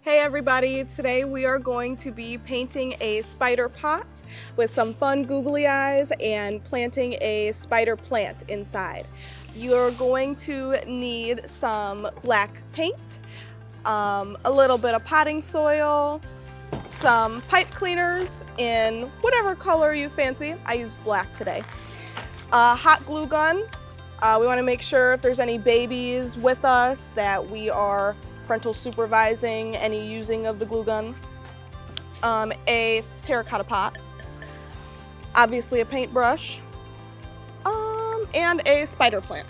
Hey everybody, today we are going to be painting a spider pot with some fun googly eyes and planting a spider plant inside. You're going to need some black paint, a little bit of potting soil, some pipe cleaners in whatever color you fancy. I used black today. A hot glue gun. We want to make sure if there's any babies with us that we are parental supervising any using of the glue gun. A terracotta pot, obviously a paintbrush, and a spider plant.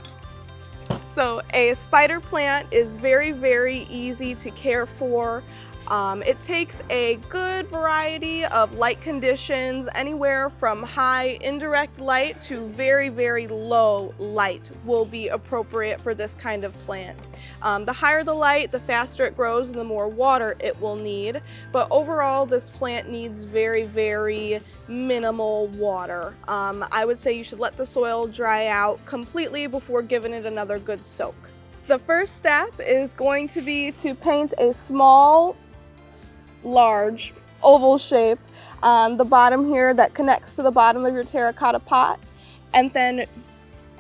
So a spider plant is very, very easy to care for. It takes a good variety of light conditions, anywhere from high indirect light to very, very low light will be appropriate for this kind of plant. The higher the light, the faster it grows and the more water it will need. But overall, this plant needs very, very minimal water. I would say you should let the soil dry out completely before giving it another good soak. The first step is going to be to paint a small, large oval shape on the bottom here that connects to the bottom of your terracotta pot, and then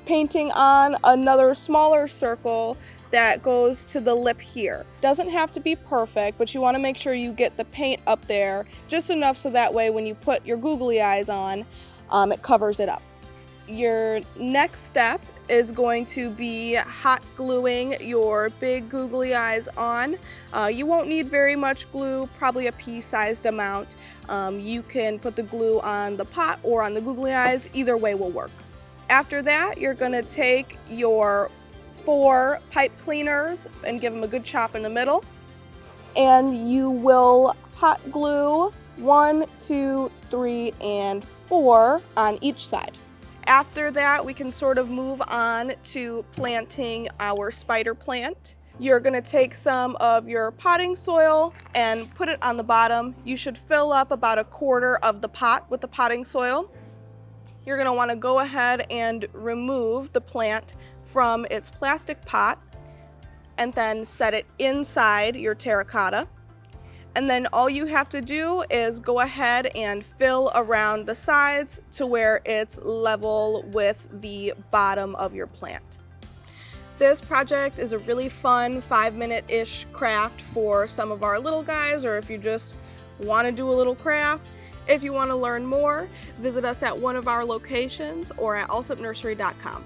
painting on another smaller circle that goes to the lip here. Doesn't have to be perfect, but you want to make sure you get the paint up there just enough so that way when you put your googly eyes on, it covers it up. Your next step is going to be hot gluing your big googly eyes on. You won't need very much glue, probably a pea-sized amount. You can put the glue on the pot or on the googly eyes, either way will work. After that, you're gonna take your 4 pipe cleaners and give them a good chop in the middle, and you will hot glue 1, 2, 3, and 4 on each side. After that, we can sort of move on to planting our spider plant. You're gonna take some of your potting soil and put it on the bottom. You should fill up about 1/4 of the pot with the potting soil. You're gonna wanna go ahead and remove the plant from its plastic pot and then set it inside your terracotta. And then all you have to do is go ahead and fill around the sides to where it's level with the bottom of your plant. This project is a really fun 5-minute-ish craft for some of our little guys, or if you just want to do a little craft. If you want to learn more, visit us at one of our locations or at allsupnursery.com.